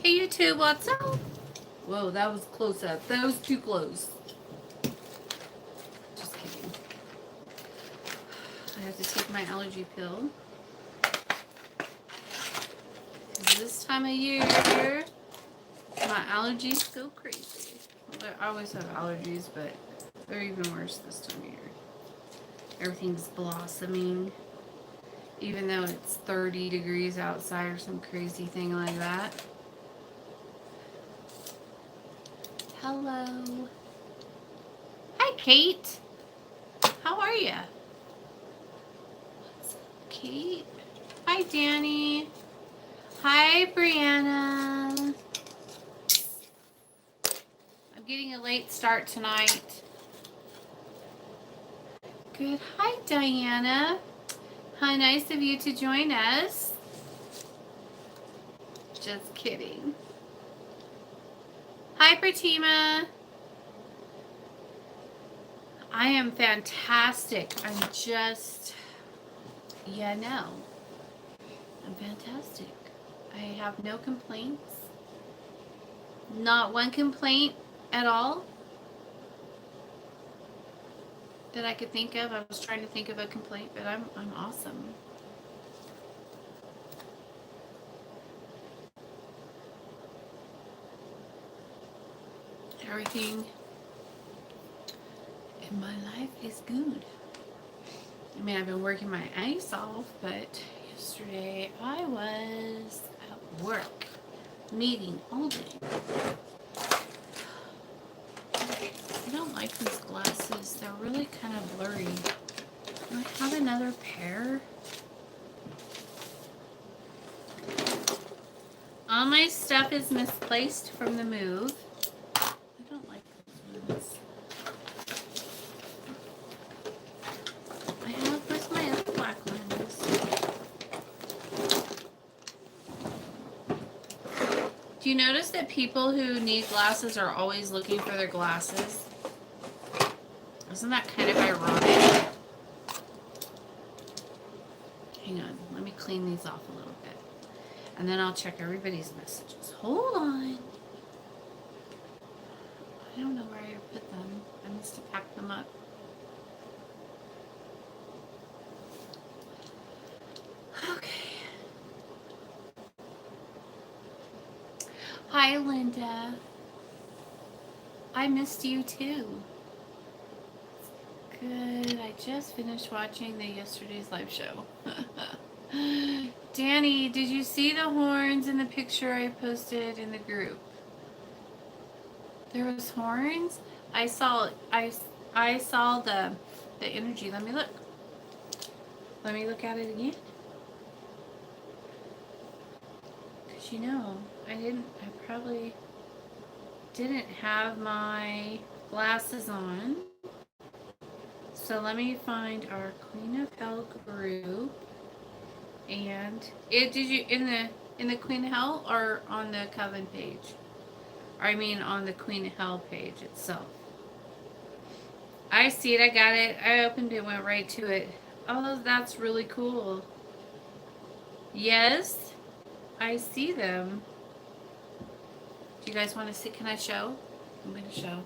Hey YouTube, what's up? Whoa, that was close up. That was too close. Just kidding. I have to take my allergy pill. This time of year, my allergies go crazy. Well, I always have allergies, but they're even worse this time of year. Everything's blossoming, even though it's 30 degrees outside or some crazy thing like that. Hello. Hi, Kate. How are you? What's up, Kate? Hi, Danny. Hi, Brianna. I'm getting a late start tonight. Good. Hi, Diana. How nice of you to join us. Just kidding. Hi, Pratima. I am fantastic. I'm just, no. I'm fantastic. I have no complaints. Not one complaint at all that I could think of. I was trying to think of a complaint, but I'm awesome. Everything in my life is good. I mean, I've been working my ass off, but yesterday I was at work, meeting all day. I don't like these glasses. They're really kind of blurry. Do I have another pair? All my stuff is misplaced from the move. I don't like those ones. Where's my other black ones? Do you notice that people who need glasses are always looking for their glasses? Isn't that kind of ironic? Hang on, let me clean these off a little bit. And then I'll check everybody's messages. Hold on. I don't know where I put them. I must have packed them up. Okay. Hi, Linda. I missed you too. Good. I just finished watching the yesterday's live show. Danny, did you see the horns in the picture I posted in the group? There was horns. I saw the energy. Let me look. Let me look at it again. Cause I probably didn't have my glasses on. So let me find our Queen of Hell group. And did you in the Queen of Hell or on the Coven page? I mean on the Queen of Hell page itself. I see it, I got it. I opened it, went right to it. Oh, that's really cool. Yes, I see them. Do you guys want to see? Can I show? I'm going to show.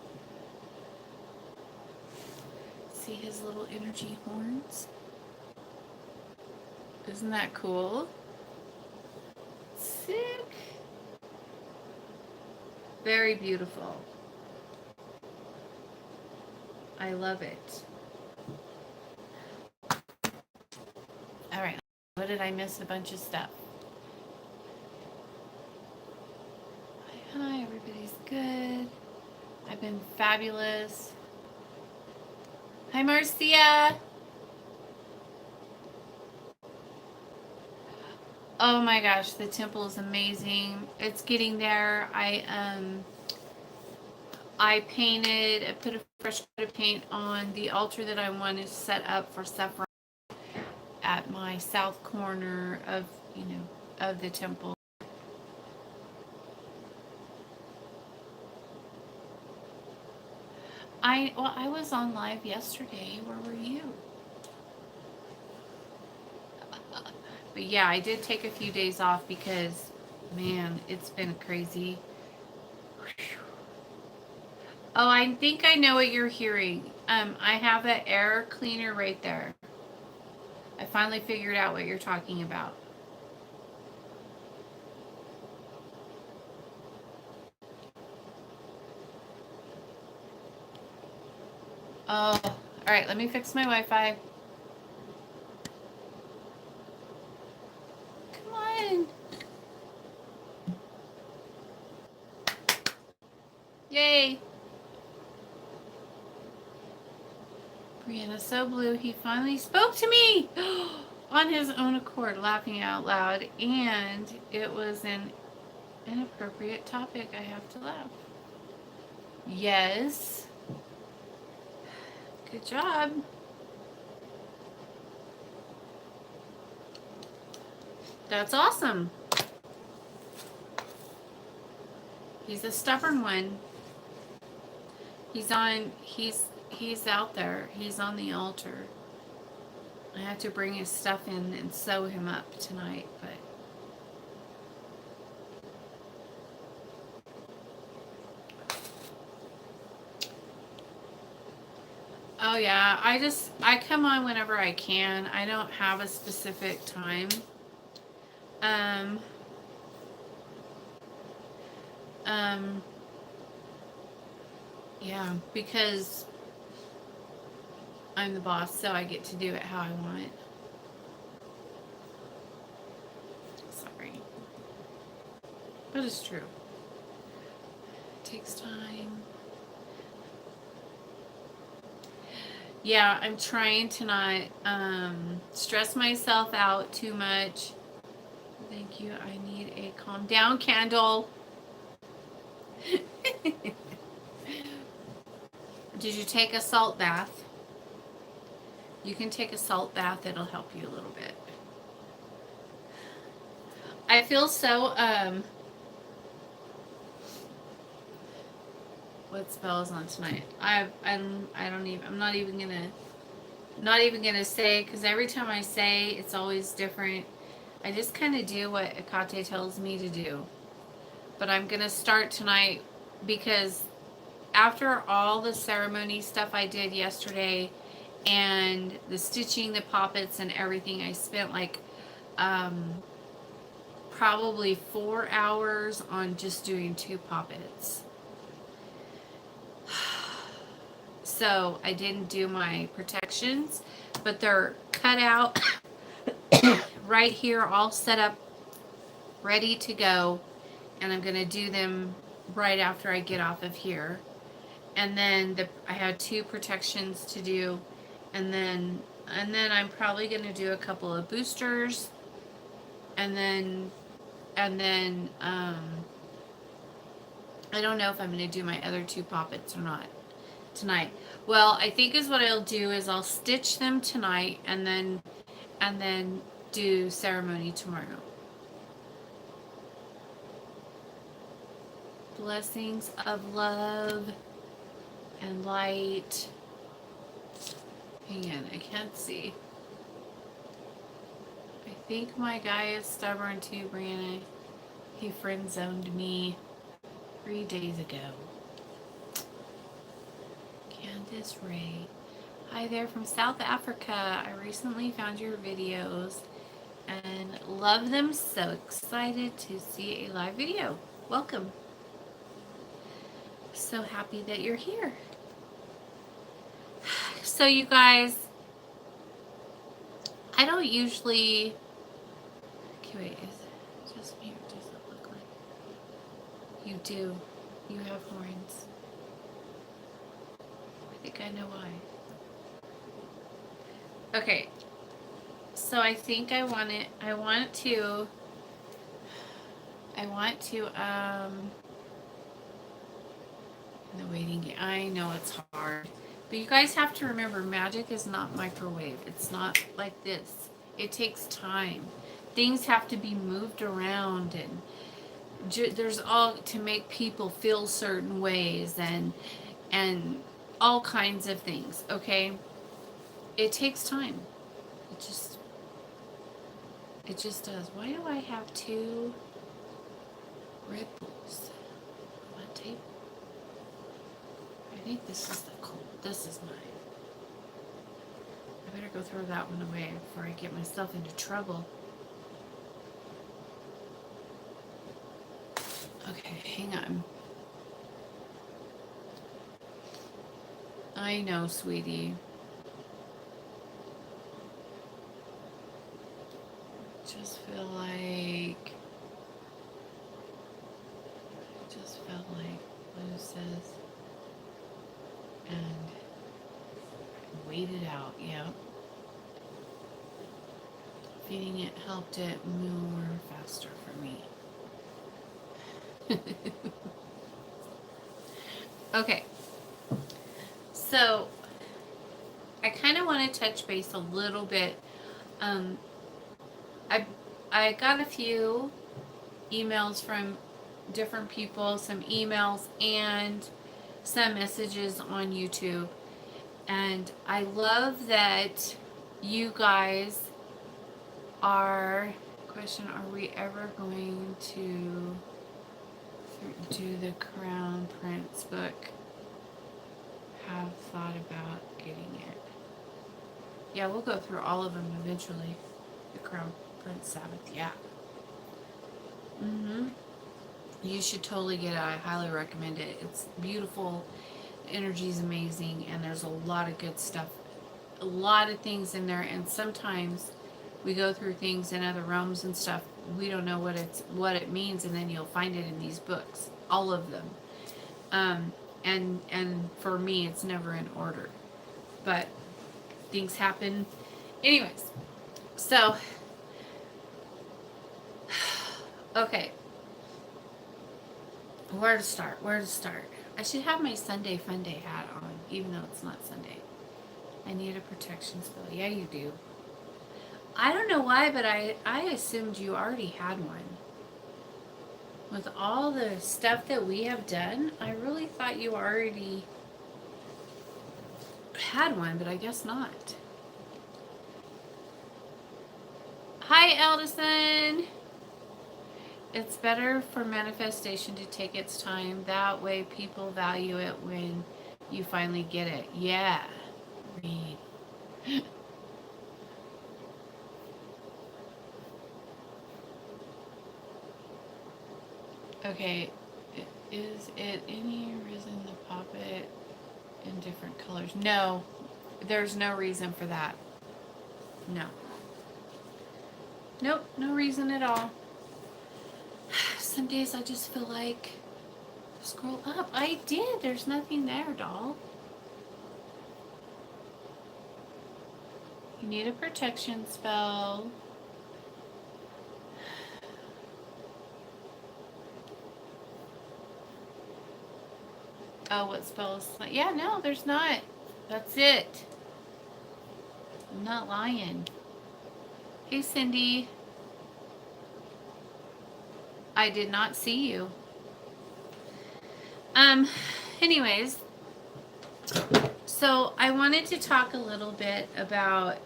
See his little energy horns? Isn't that cool? Sick. Very beautiful. I love it. All right. What did I miss? A bunch of stuff. Hi, everybody's good. I've been fabulous. Hi, Marcia. Oh my gosh, the temple is amazing. It's getting there. I painted, I put a fresh coat of paint on the altar that I want to set up for Sephron at my south corner of, of the temple. I was on live yesterday. Where were you? But yeah, I did take a few days off because Man, it's been crazy. Oh, I think I know what you're hearing. I have an air cleaner right there. I finally figured out what you're talking about. Oh, all right. Let me fix my Wi-Fi. Come on. Yay. Brianna So Blue, he finally spoke to me on his own accord, laughing out loud, and it was an inappropriate topic. I have to laugh. Yes. Good job. That's awesome. He's a stubborn one. He's out there. He's on the altar. I have to bring his stuff in and sew him up tonight, but oh yeah, I come on whenever I can. I don't have a specific time. Um um yeah, because I'm the boss, so I get to do it how I want it. Sorry. But it's true. It takes time. Yeah, I'm trying to not stress myself out too much. Thank you. I need a calm down candle. Did you take a salt bath? You can take a salt bath. It'll help you a little bit. I feel so, what spell is on tonight? I'm not even gonna say, because every time I say, it's always different. I just kind of do what Akate tells me to do. But I'm gonna start tonight because after all the ceremony stuff I did yesterday and the stitching, the poppets, and everything, I spent like probably 4 hours on just doing 2 poppets. So I didn't do my protections, but they're cut out right here, all set up, ready to go. And I'm going to do them right after I get off of here. And then I had 2 protections to do, and then I'm probably going to do a couple of boosters, and then I don't know if I'm going to do my other 2 poppets or not tonight. Well, I think is what I'll do is I'll stitch them tonight and then do ceremony tomorrow. Blessings of love and light. Hang on, I can't see. I think my guy is stubborn too, Brianna. He friend zoned me 3 days ago. Candice Ray. Hi there from South Africa. I recently found your videos and love them. So excited to see a live video. Welcome. So happy that you're here. So you guys, I don't usually, okay, wait, is it just me or does it look like you do? You have horns. I think I know why. Okay, so I think I want to the waiting game. I know it's hard. But you guys have to remember, magic is not microwave. It's not like this. It takes time. Things have to be moved around, and there's all to make people feel certain ways, and all kinds of things. Okay, it takes time. It just does. Why do I have 2? read books. What tape? I think this is the cold. This is mine. I better go throw that one away before I get myself into trouble. Okay, hang on. I know, sweetie. Just feel like Blue says, and wait it out. Yeah. Feeding it helped it move faster for me. Okay. So I kind of want to touch base a little bit. I got a few emails from different people, some emails and some messages on YouTube. And I love that you guys are, question, are we ever going to do the Crown Prince book? Have thought about getting it. Yeah, we'll go through all of them eventually. The Crown Prince Sabbath, yeah. You should totally get it. I highly recommend it. It's beautiful. The energy is amazing, and there's a lot of good stuff. A lot of things in there, and sometimes we go through things in other realms and stuff. We don't know what it means, and then you'll find it in these books, all of them. And for me, it's never in order, but things happen. Anyways, so okay. Where to start? I should have my Sunday Fun Day hat on, even though it's not Sunday. I need a protection spell. Yeah, you do. I don't know why, but I assumed you already had one. With all the stuff that we have done, I really thought you already had one, but I guess not. Hi, Eldison! It's better for manifestation to take its time. That way people value it when you finally get it. Yeah. Read. Okay. Is it any reason to pop it in different colors? No. There's no reason for that. No. Nope. No reason at all. Some days I just feel like scroll up. I did. There's nothing there, doll. You need a protection spell. Oh, what spell is that? Yeah, no, there's not. That's it. I'm not lying. Hey, Cindy. I did not see you. Anyways, so I wanted to talk a little bit about,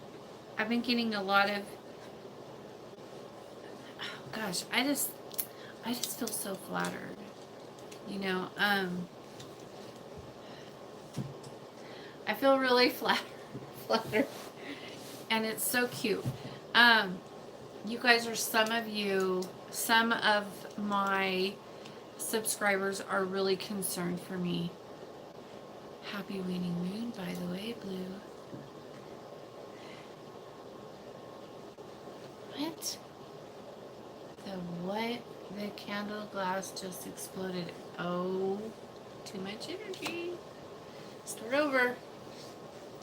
I've been getting a lot of, oh gosh, I just feel so flattered, you know, I feel really flattered, and it's so cute. You guys are some of my subscribers are really concerned for me. Happy waning moon, by the way, Blue. What? The candle glass just exploded. Oh, too much energy. Start over.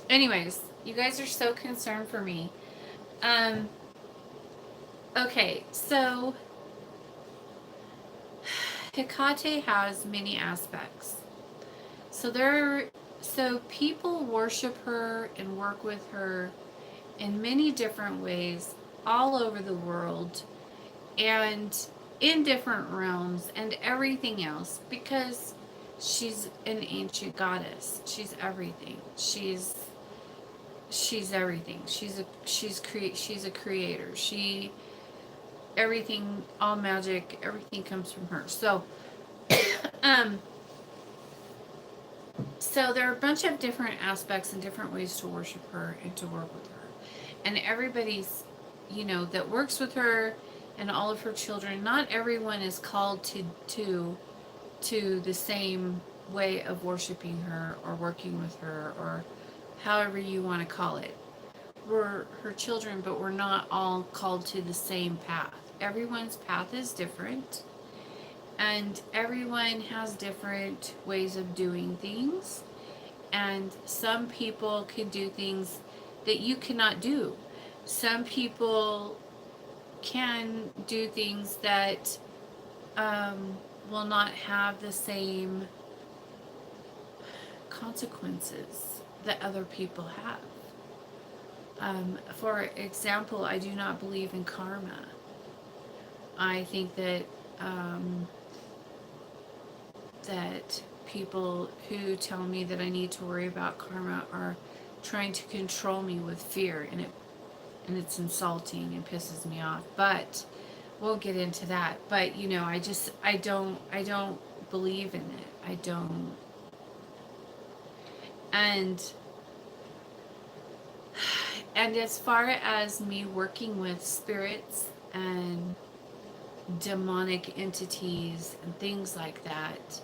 Anyways, you guys are so concerned for me. Okay, so Hecate has many aspects. So people worship her and work with her in many different ways all over the world and in different realms and everything else, because she's an ancient goddess. She's everything. She's everything. She's a creator. She everything, all magic, everything comes from her. So, um, so there are a bunch of different aspects and different ways to worship her and to work with her. And everybody's, that works with her and all of her children, not everyone is called to the same way of worshiping her or working with her or however you want to call it. We're her children, but we're not all called to the same path. Everyone's path is different, and everyone has different ways of doing things. And some people can do things that you cannot do. Some people can do things that will not have the same consequences that other people have. For example, I do not believe in karma. I think that that people who tell me that I need to worry about karma are trying to control me with fear, and it's insulting and pisses me off. But we'll get into that. But I don't believe in it. I don't. And as far as me working with spirits and demonic entities and things like that,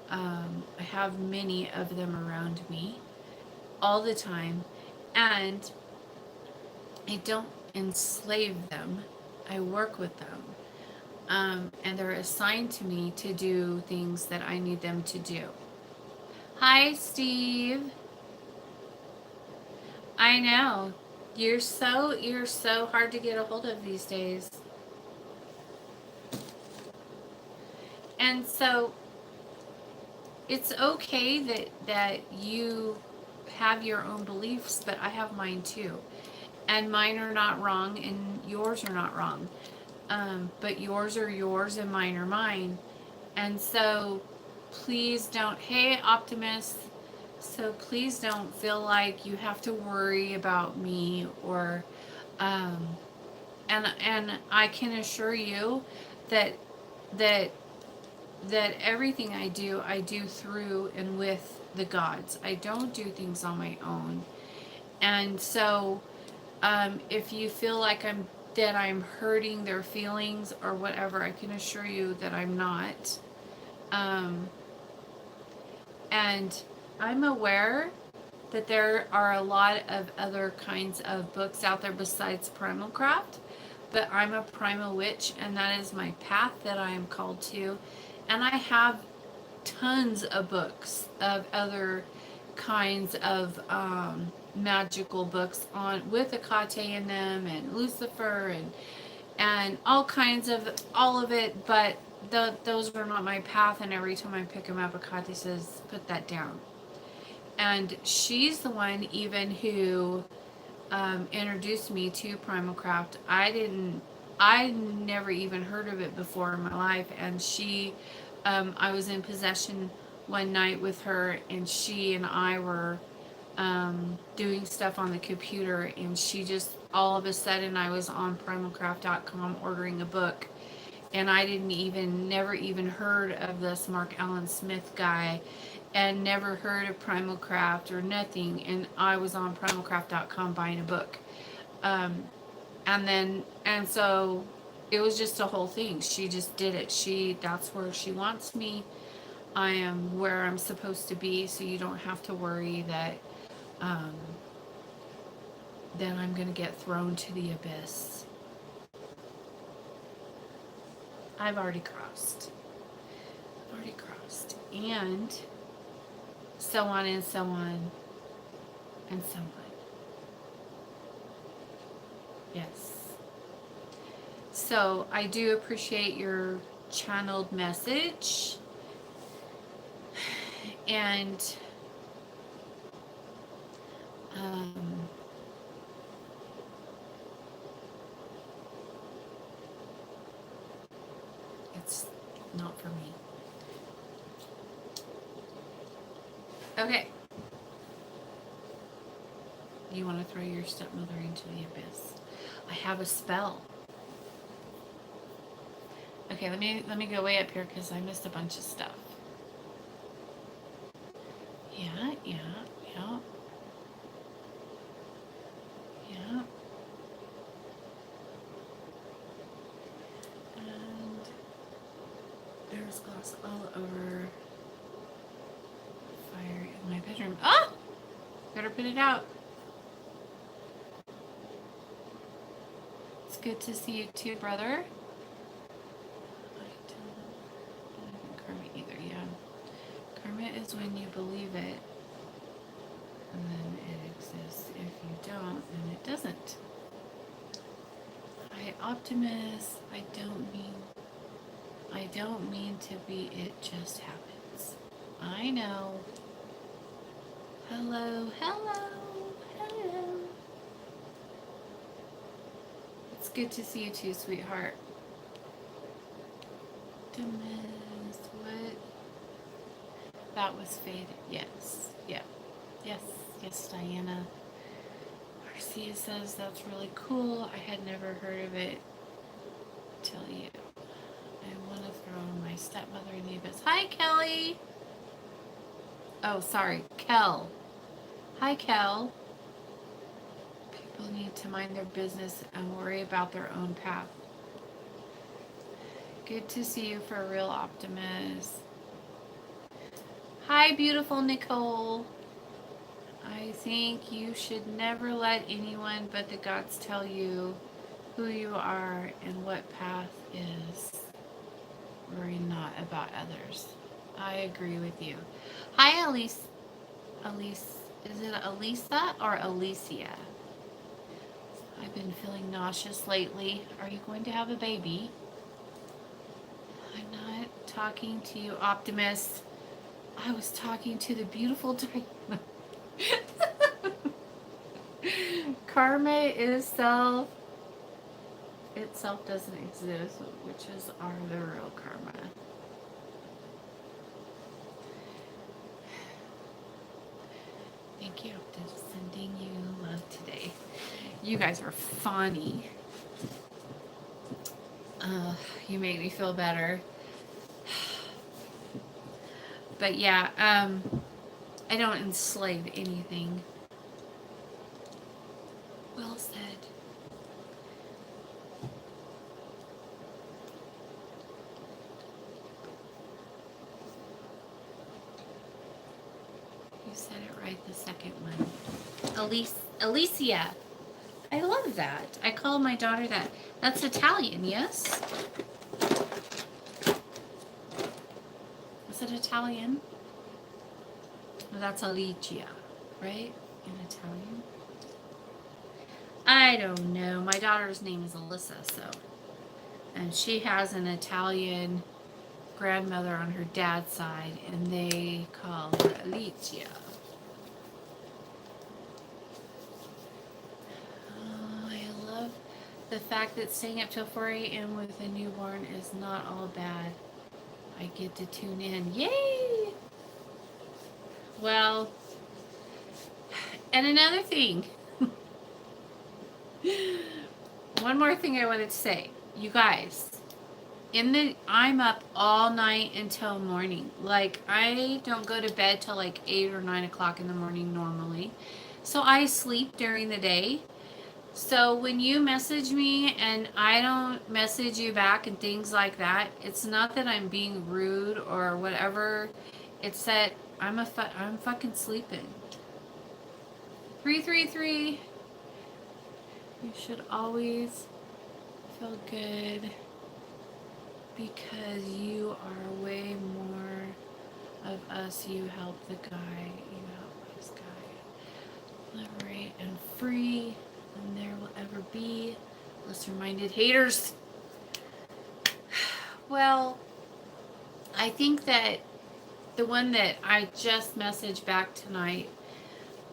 I have many of them around me all the time, and I don't enslave them. I work with them, and they're assigned to me to do things that I need them to do. Hi, Steve. I know. You're so hard to get a hold of these days. And so it's okay that you have your own beliefs, but I have mine too. And mine are not wrong and yours are not wrong. But yours are yours and mine are mine. And so please don't, hey Optimist, so please don't feel like you have to worry about me or and I can assure you that that that everything I do through and with the gods. I don't do things on my own. And so if you feel like I'm hurting their feelings or whatever, I can assure you that I'm not. And I'm aware that there are a lot of other kinds of books out there besides Primal Craft, but I'm a primal witch, and that is my path that I am called to. And I have tons of books of other kinds of magical books on with Akate in them and Lucifer and all of it, but those are not my path. And every time I pick them up, Akate says, "Put that down." And she's the one even who introduced me to Primal Craft. I never even heard of it before in my life. And I was in possession one night with her, and she and I were doing stuff on the computer, and she just, all of a sudden, I was on primalcraft.com ordering a book, and I never even heard of this Mark Allen Smith guy, and never heard of Primal Craft or nothing, and I was on primalcraft.com buying a book. And so it was just a whole thing. She just did it. That's where she wants me. I am where I'm supposed to be, so you don't have to worry that then I'm going to get thrown to the abyss. I've already crossed. And so on and so on and so on. Yes. So I do appreciate your channeled message. And it's not for me. Okay. You want to throw your stepmother into the abyss. I have a spell. Okay, let me go way up here because I missed a bunch of stuff. Yeah. And there's glass all over fire in my bedroom. Oh! Better put it out. It's good to see you too, brother. I don't think karma either, yeah. Karma is when you believe it, and then it exists. If you don't, then it doesn't. Optimus, I don't mean to be, it just happens. I know. Hello. It's good to see you too, sweetheart. Optimus, what? That was faded. Yes. Yeah. Yes, Diana. Marcia says that's really cool. I had never heard of it till you. I want to throw my stepmother in the abyss. Hi, Kelly. Oh, sorry, Kel. Hi, Kel. People need to mind their business and worry about their own path. Good to see you for a real optimist. Hi, beautiful Nicole. I think you should never let anyone but the gods tell you who you are and what path is. Worry not about others. I agree with you. Hi, Elise. Is it Elisa or Alicia? I've been feeling nauseous lately. Are you going to have a baby? I'm not talking to you, Optimus. I was talking to the beautiful Diana. Karma itself doesn't exist, witches are the real karma. Thank you for sending you love today. You guys are funny. You make me feel better. But yeah, I don't enslave anything. Well said. You said it right the second one. Alicia. I love that. I call my daughter that. That's Italian, yes? Is it Italian? Well, that's Alicia, right? In Italian? I don't know. My daughter's name is Alyssa, so. And she has an Italian grandmother on her dad's side, and they call her Alicia. Oh, I love the fact that staying up till 4 a.m. with a newborn is not all bad. I get to tune in. Yay! Well, and another thing. One more thing I wanted to say. You guys, I'm up all night until morning. Like, I don't go to bed till like 8 or 9 o'clock in the morning normally. So I sleep during the day. So when you message me and I don't message you back and things like that, it's not that I'm being rude or whatever. It's that I'm fucking sleeping. 333. You should always feel good because you are way more of us. You help the guy. You help this guy. Liberate and free. And there will ever be lesser-minded haters. Well, I think that the one that I just messaged back tonight,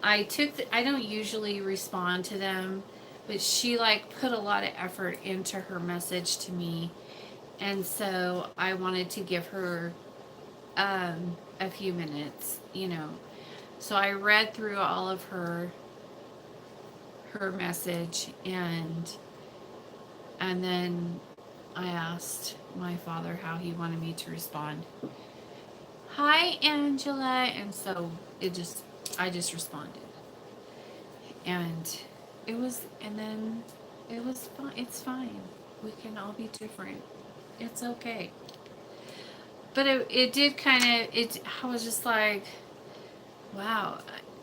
I don't usually respond to them, but she like put a lot of effort into her message to me, and so I wanted to give her a few minutes, So I read through all of her message, and then I asked, my father how he wanted me to respond. Hi, Angela. And so I just responded. And then it was fine. It's fine. We can all be different. It's okay. But it did kind of, I was just like, wow.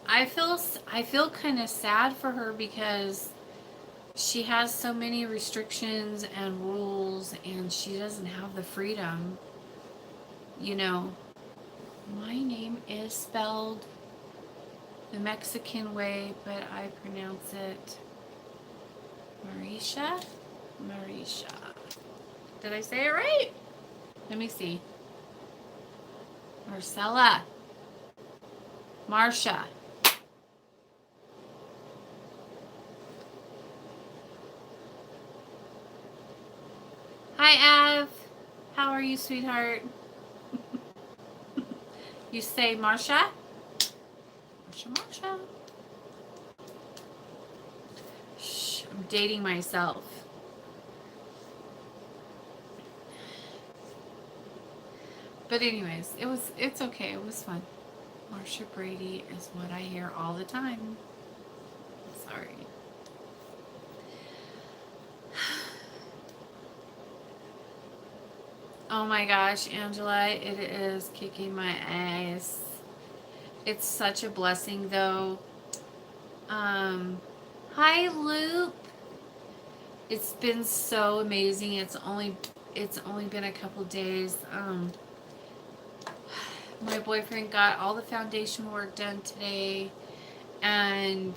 I feel kind of sad for her because she has so many restrictions and rules and she doesn't have the freedom. You know, my name is spelled the Mexican way, but I pronounce it Marisha. Marisha. Did I say it right? Let me see. Marcella. Marsha. Hi, Av. How are you, sweetheart? You say Marsha? Marsha. Shh, I'm dating myself. But anyways, it's okay. It was fun. Marsha Brady is what I hear all the time. Sorry. Oh my gosh, Angela, it is kicking my ass. It's such a blessing though. Hi Loop. It's been so amazing. It's only been a couple days. My boyfriend got all the foundation work done today, and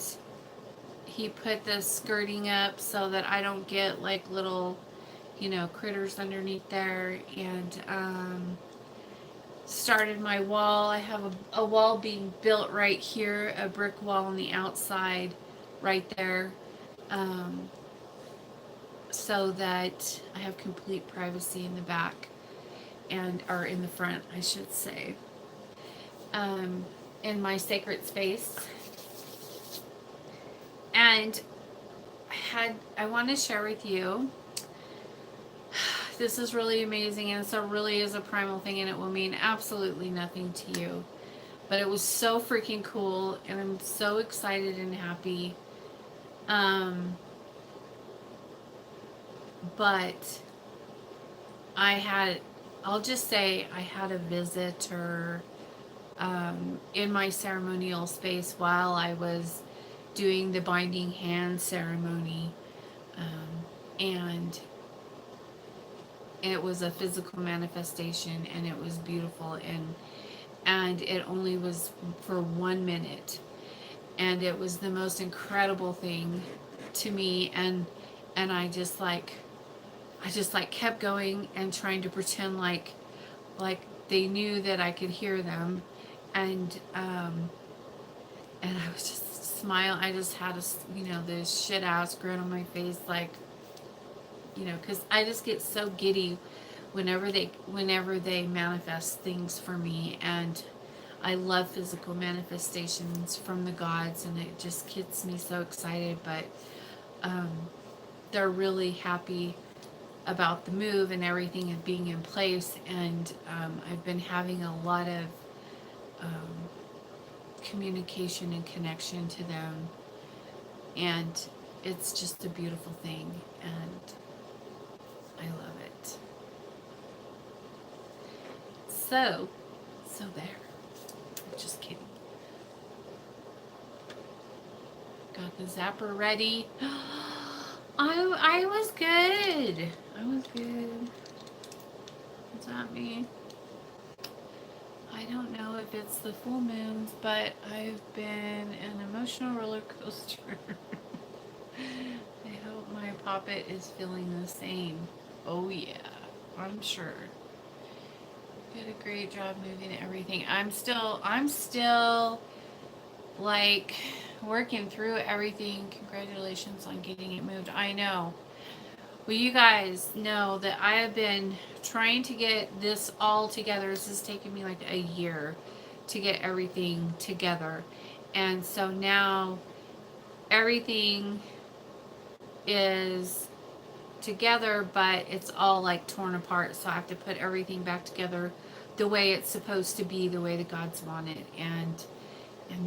he put the skirting up so that I don't get like little, critters underneath there, and started my wall. I have a wall being built right here, a brick wall on the outside right there, so that I have complete privacy in the back, or in the front, I should say, in my sacred space. And I want to share with you, this is really amazing, and so really is a primal thing, and it will mean absolutely nothing to you. But it was so freaking cool, and I'm so excited and happy. But I'll just say I had a visitor in my ceremonial space while I was doing the binding hand ceremony. And it was a physical manifestation, and it was beautiful, and it only was for 1 minute, and it was the most incredible thing to me, and I just kept going and trying to pretend like they knew that I could hear them, and I was just smiling. I just had this shit ass grin on my face, like, because I just get so giddy whenever they manifest things for me, and I love physical manifestations from the gods, and it just gets me so excited. But they're really happy about the move and everything and being in place, and I've been having a lot of communication and connection to them, and it's just a beautiful thing, and I love it. So there. Just kidding. Got the zapper ready. I was good. What's that mean? I don't know if it's the full moons, but I've been an emotional roller coaster. I hope my poppet is feeling the same. Oh yeah, I'm sure. Did a great job moving everything. I'm still like working through everything. Congratulations on getting it moved. I know. Well, you guys know that I have been trying to get this all together. This has taken me like a year to get everything together. And so now everything is together, but it's all like torn apart. So I have to put everything back together the way it's supposed to be, the way that God's wanted, and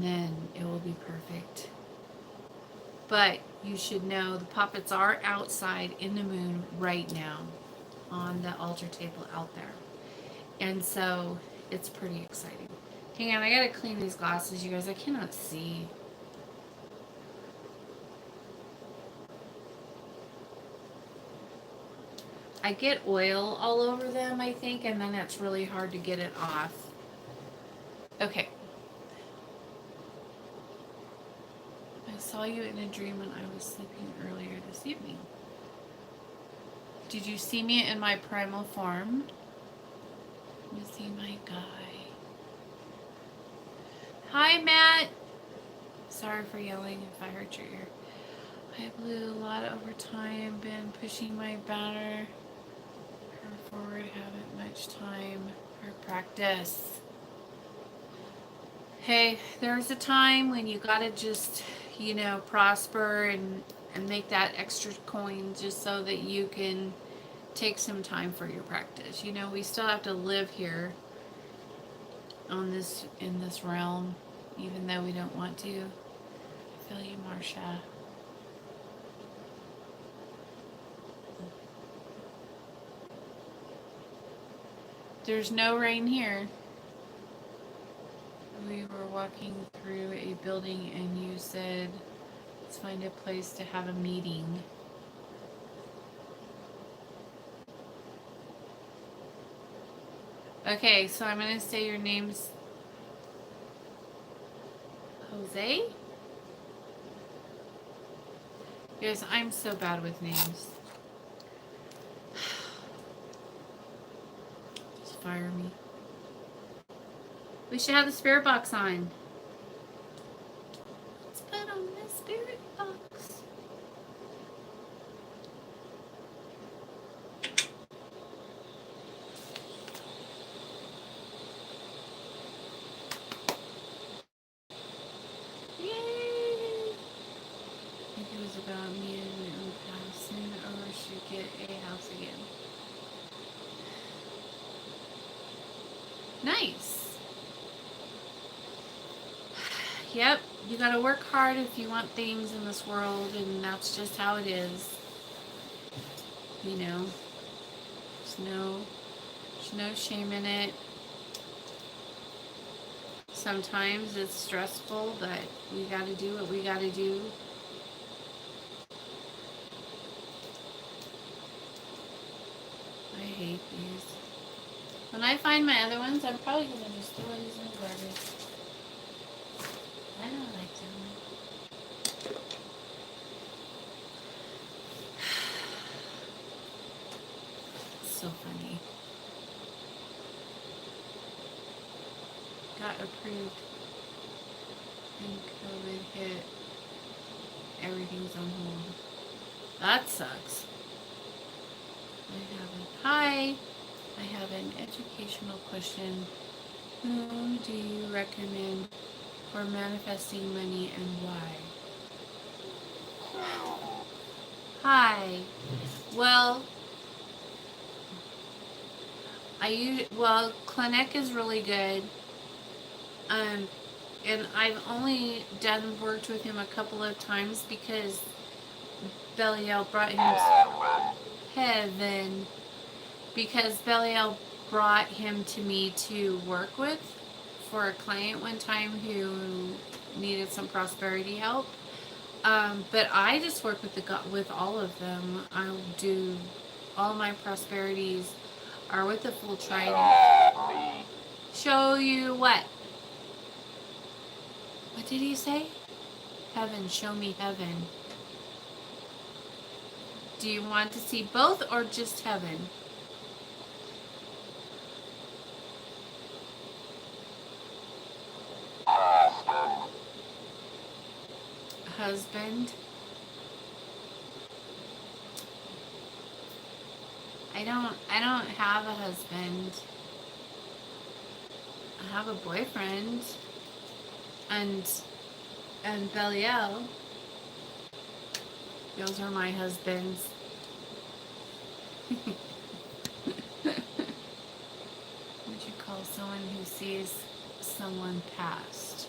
then it will be perfect. But you should know the puppets are outside in the moon right now on the altar table out there. And so it's pretty exciting. Hang on, I gotta clean these glasses, you guys. I cannot see. I get oil all over them, I think, and then it's really hard to get it off. Okay. I saw you in a dream when I was sleeping earlier this evening. Did you see me in my primal form? You see my guy. Hi, Matt. Sorry for yelling if I hurt your ear. I blew a lot over time, been pushing my batter forward, haven't much time for practice. Hey, there's a time when you gotta just, prosper and make that extra coin just so that you can take some time for your practice. We still have to live here in this realm, even though we don't want to. I feel you, Marsha. There's no rain here. We were walking through a building and you said, let's find a place to have a meeting. Okay, so I'm going to say your name's Jose? Guys, I'm so bad with names. Just fire me. We should have the spirit box on. Let's put on the spirit box. Yay! I think it was about me and my own house soon, or should get a house again. Nice. Yep, you gotta work hard if you want things in this world, and that's just how it is. There's no shame in it. Sometimes it's stressful, but we gotta do what we gotta do. I hate these. When I find my other ones, I'm probably gonna just throw these in the garbage. I don't like them. So funny. Got approved and COVID hit. Everything's on hold. That sucks. I have an educational question. Whom do you recommend for manifesting money and why? Hi. Well, Clinic is really good. And I've only worked with him a couple of times because Belial brought him to heaven. Because Belial brought him to me to work with for a client one time who needed some prosperity help. But I just work with all of them. I do all my prosperities are with the full trident. Show you what? What did he say? Heaven, show me heaven. Do you want to see both or just heaven? Husband. I don't have a husband. I have a boyfriend. And Belial. Those are my husbands. Would you call someone who sees someone past?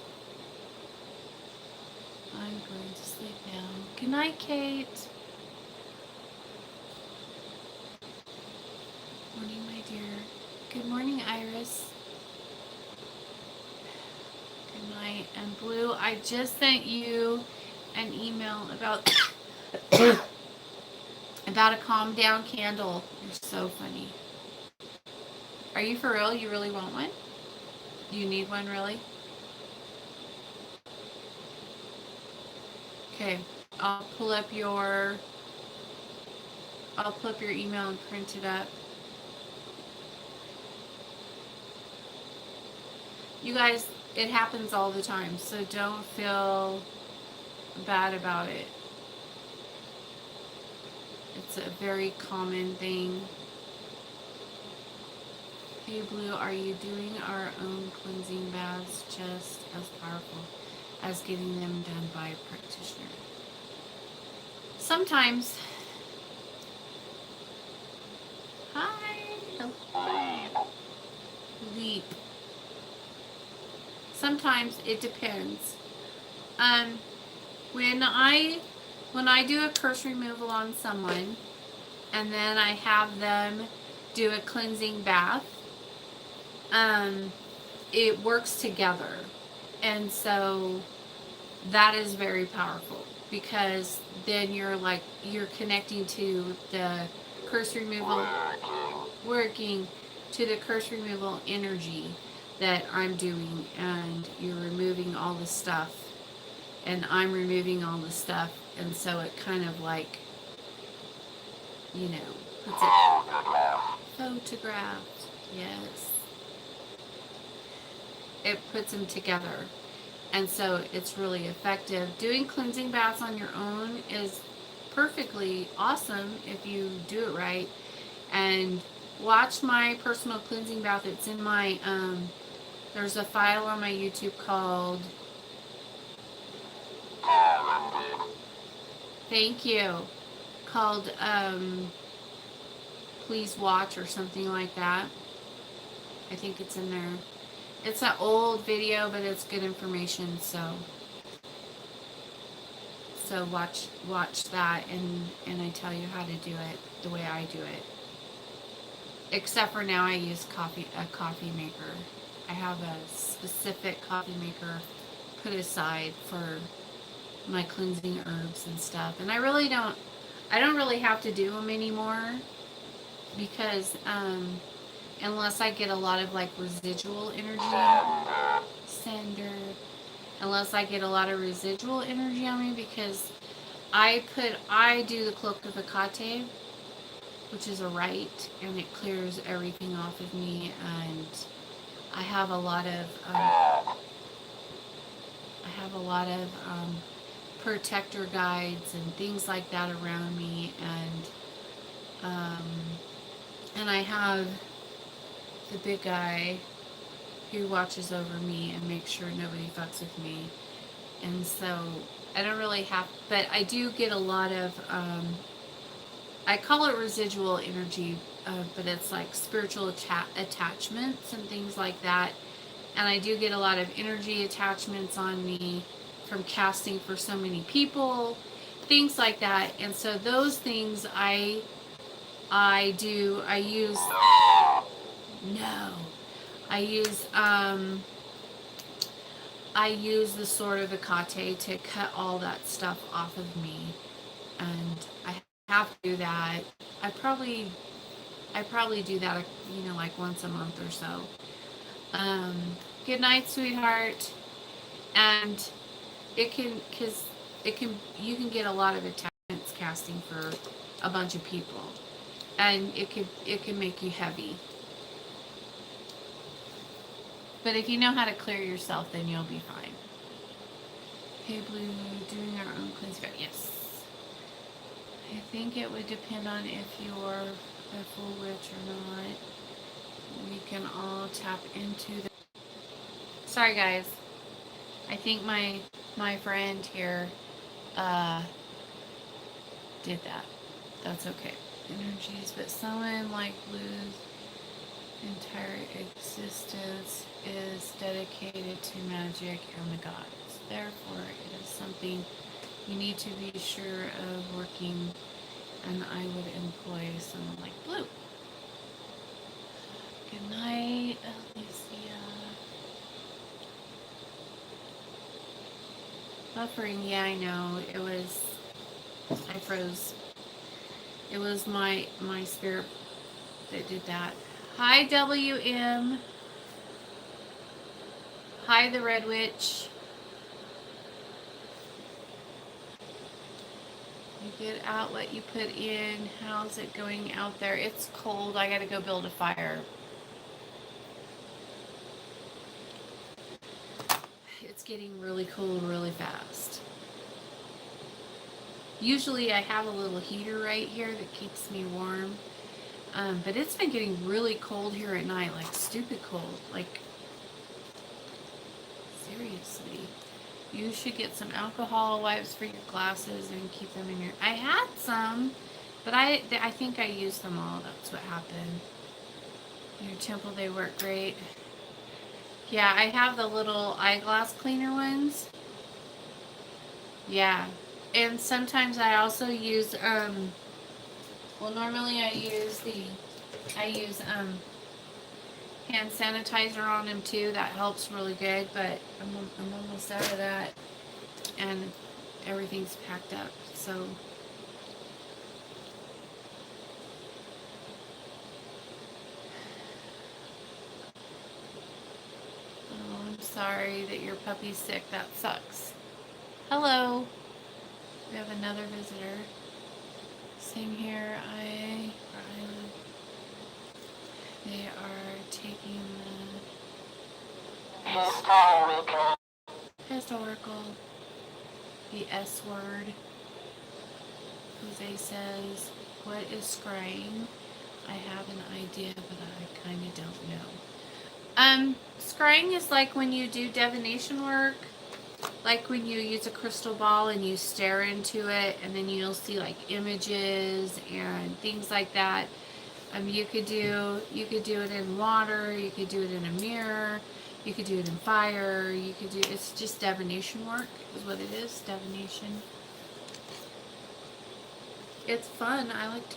I'm going to sleep now. Good night, Kate. Morning, my dear. Good morning, Iris. Good night. And Blue, I just sent you an email about about a calm down candle. You're so funny. Are you for real? You really want one? You need one, really? Okay. I'll pull up your email and print it up. You guys, it happens all the time, so don't feel bad about it. It's a very common thing. Hey Blue, are you doing our own cleansing baths just as powerful as getting them done by a practitioner? Sometimes. Hi. Leap. Sometimes it depends. When I do a curse removal on someone, and then I have them do a cleansing bath, it works together, and so that is very powerful, because then you're connecting to the curse removal, working to the curse removal energy that I'm doing, and you're removing all the stuff, and I'm removing all the stuff, and so it kind of puts it photographed. Yes. It puts them together. And so it's really effective. Doing cleansing baths on your own is perfectly awesome if you do it right. And watch my personal cleansing bath. It's in my, there's a file on my YouTube called, thank you, called Please Watch or something like that. I think it's in there. It's an old video, but it's good information, so watch that, and I tell you how to do it the way I do it. Except for now I use a coffee maker. I have a specific coffee maker put aside for my cleansing herbs and stuff. And I don't really have to do them anymore, because unless I get a lot of residual energy, unless I get a lot of residual energy on me, because I do the cloak of Hecate, which is a rite, and it clears everything off of me, and I have a lot of protector guides and things like that around me, and I have the big guy who watches over me and makes sure nobody fucks with me. And so I don't really have, but I do get a lot of, I call it residual energy, but it's like spiritual attachments and things like that. And I do get a lot of energy attachments on me from casting for so many people, things like that. And so those things I use the Sword of Hecate to cut all that stuff off of me, and I have to do that. I probably do that, once a month or so. Good night, sweetheart. And you can get a lot of attachments casting for a bunch of people, and it can make you heavy. But if you know how to clear yourself, then you'll be fine. Hey Blue, doing our own cleansing. Yes. I think it would depend on if you're a full witch or not. We can all tap into the... Sorry guys. I think my friend here did that. That's okay. energies, but someone like Blue's entire existence is dedicated to magic and the gods. Therefore, it is something you need to be sure of working, and I would employ someone like Blue. Good night, Alicia. Buffering, yeah, I know. I froze. It was my spirit that did that. Hi, WM. Hi, the Red Witch. You get out what you put in. How's it going out there? It's cold. I gotta go build a fire. It's getting really cold really fast. Usually I have a little heater right here that keeps me warm. But it's been getting really cold here at night, like stupid cold. Like, seriously. You should get some alcohol wipes for your glasses and keep them in your... I had some, but I think I used them all. That's what happened. Your temple, they work great. Yeah, I have the little eyeglass cleaner ones. Yeah. And sometimes I also use, well, normally I use hand sanitizer on them too. That helps really good, but I'm almost out of that, and everything's packed up, so. Oh, I'm sorry that your puppy's sick. That sucks. Hello. We have another visitor. Same here. They are taking the historical, the S word. Jose says, what is scrying? I have an idea, but I kind of don't know. Scrying is like when you do divination work, like when you use a crystal ball and you stare into it, and then you'll see like images and things like that. You could do it in water, you could do it in a mirror, you could do it in fire, it's just divination work is what it is, divination. It's fun. I like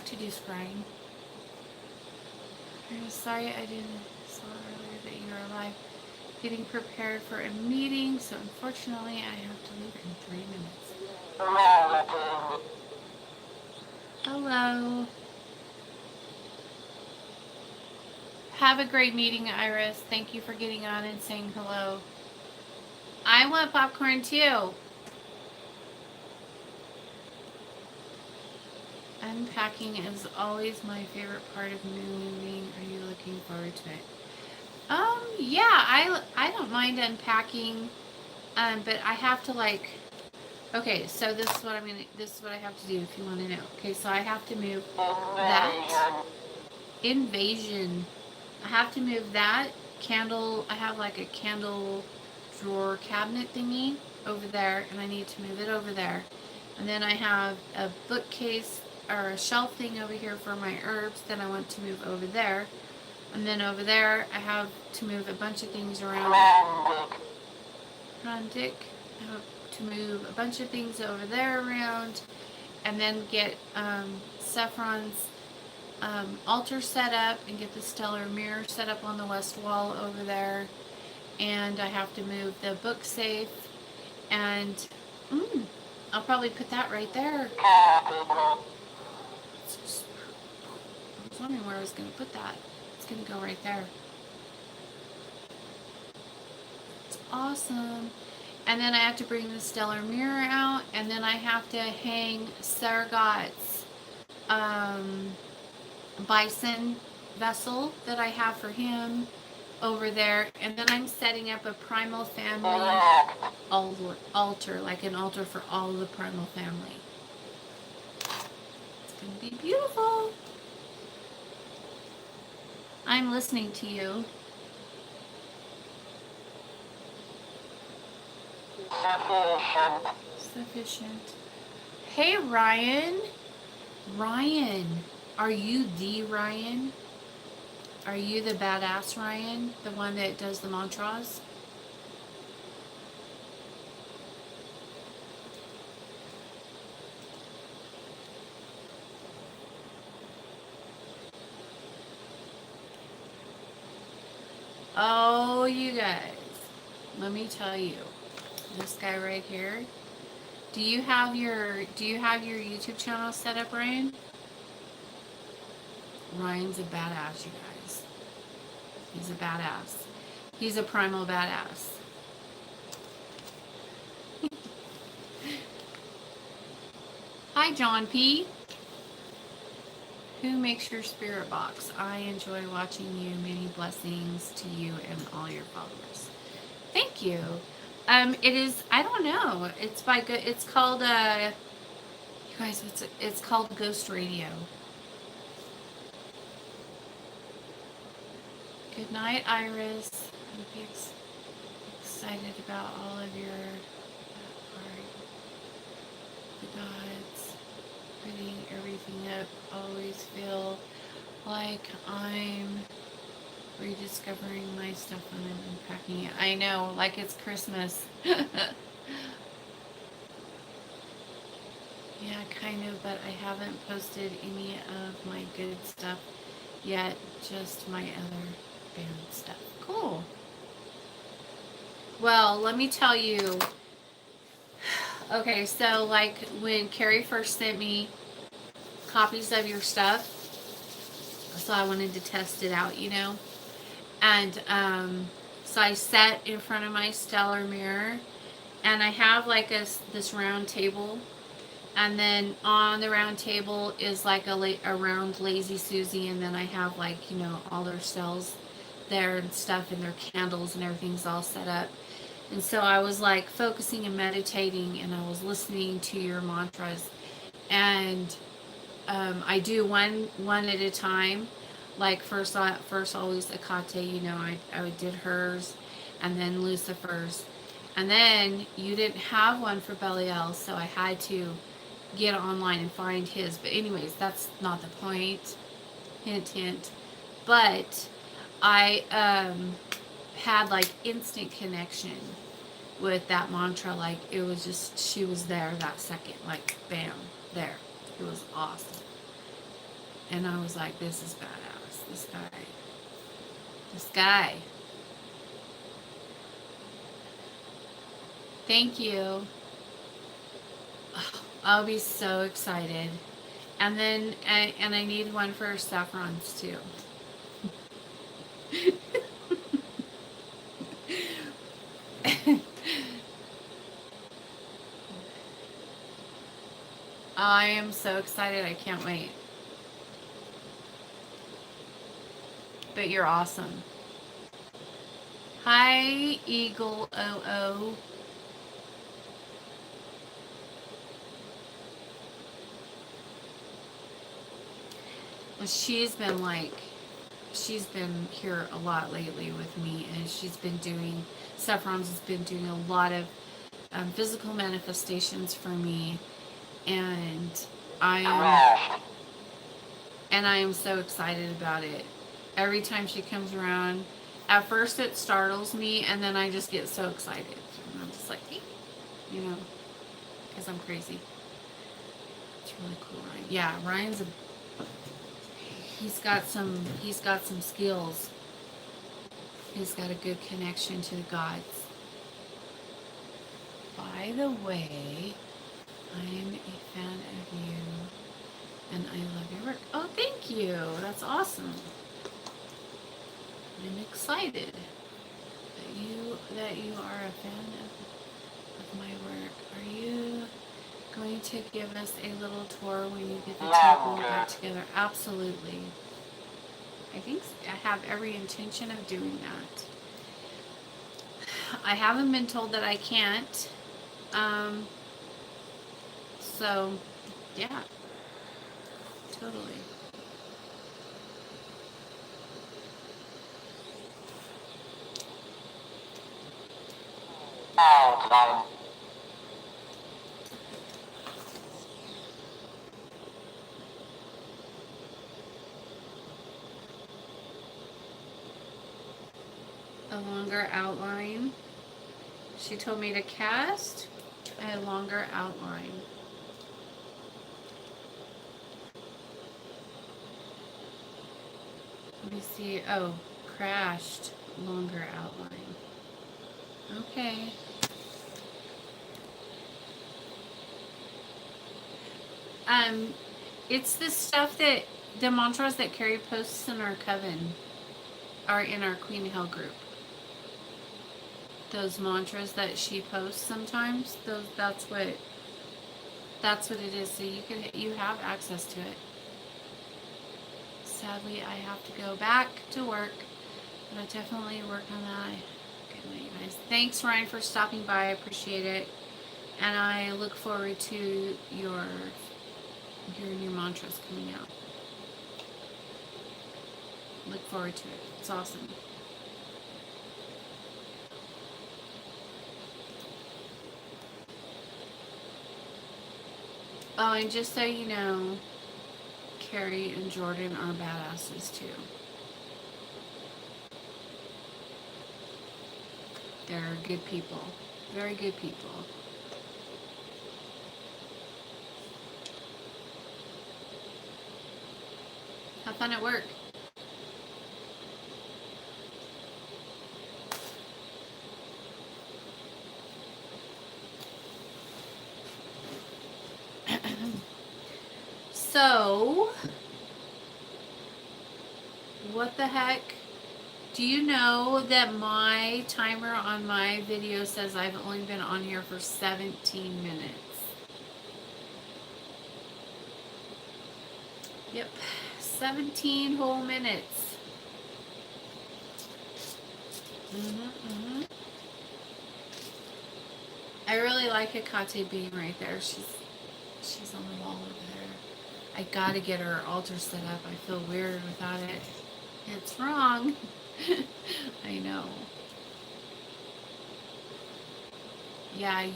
to do scrying. I'm sorry I didn't saw earlier that you were alive. Getting prepared for a meeting, so unfortunately I have to leave in 3 minutes. Hello. Have a great meeting, Iris. Thank you for getting on and saying hello. I want popcorn too. Unpacking is always my favorite part of moving. Are you looking forward to it? Yeah, I don't mind unpacking, but I have to okay, so this is what I have to do if you want to know. Okay, so I have to move that invasion. I have to move that candle. I have like a candle drawer cabinet thingy over there, and I need to move it over there. And then I have a bookcase or a shelf thing over here for my herbs that I want to move over there. And then over there, I have to move a bunch of things around. Dick. I have to move a bunch of things over there around, and then get Saffron's altar set up, and get the stellar mirror set up on the west wall over there. And I have to move the book safe, and I'll probably put that right there. I was wondering where I was going to put that. It's going to go right there. It's awesome. And then I have to bring the stellar mirror out, and then I have to hang Sargot's bison vessel that I have for him over there. And then I'm setting up a primal family altar, like an altar for all the primal family. It's going to be beautiful. I'm listening to you. Sufficient. Hey, Ryan. Ryan, are you the Ryan? Are you the badass Ryan? The one that does the mantras? Oh, you guys. Let me tell you. This guy right here. Do you have your YouTube channel set up, Ryan? Ryan's a badass, you guys. He's a badass. He's a primal badass. Hi, John P. Who makes your spirit box? I enjoy watching you. Many blessings to you and all your followers. Thank you. It is. I don't know. It's by good. It's called. You guys, it's called Ghost Radio. Good night, Iris. I'm excited about all of your part. The gods, putting everything up. Always feel like I'm rediscovering my stuff when I'm unpacking it. I know, like it's Christmas. Yeah, kind of, but I haven't posted any of my good stuff yet, just my other band stuff. Cool. Well, let me tell you. Okay, so like when Carrie first sent me copies of your stuff, so I wanted to test it out, you know. And so I sat in front of my stellar mirror, and I have like this round table, and then on the round table is like a round Lazy Susie, and then I have like, you know, all their cells there and stuff, and their candles and everything's all set up. And so I was like focusing and meditating, and I was listening to your mantras, and I do one at a time. Like first always Akate, you know, I did hers, and then Lucifer's, and then you didn't have one for Belial, so I had to get online and find his. But anyways, that's not the point. Hint, hint. But I had like instant connection with that mantra. Like it was just, she was there that second, like bam, there. It was awesome. And I was like, this is badass. This guy. Thank you. Oh, I'll be so excited. And then, and I need one for saffrons too. I am so excited. I can't wait. But you're awesome. Hi, Eagle OO. She's been here a lot lately with me, and she's been doing, Saffron's has been doing a lot of physical manifestations for me, and I am so excited about it. Every time she comes around, at first it startles me, and then I just get so excited. And I'm just like, you know, because I'm crazy. It's really cool, Ryan. Yeah, Ryan's he's got some skills. He's got a good connection to the gods. By the way, I'm a fan of you, and I love your work. Oh, thank you. That's awesome. I'm excited that you are a fan of my work. Are you going to give us a little tour when you get the temple back together? Absolutely. I have every intention of doing that. I haven't been told that I can't. So, yeah, totally. a longer outline. She told me to cast a longer outline. Let me see. Oh, crashed longer outline. Okay. It's the stuff that the mantras that Carrie posts in our coven are in our Queen Hell group. Those mantras that she posts sometimes, that's what it is. So you have access to it. Sadly, I have to go back to work, but I definitely work on that. Good night, you guys. Thanks, Ryan, for stopping by. I appreciate it, and I look forward to your new mantras coming out. Look forward to it. It's awesome. Oh, and just so you know, Carrie and Jordan are badasses too. They're good people. Very good people. Have fun at work. So, what the heck? Do you know that my timer on my video says I've only been on here for 17 minutes? Yep, 17 whole minutes. I really like Hecate being right there. She's on the wall over there. I gotta get her altar set up. I feel weird without it. It's wrong. I know. Yeah,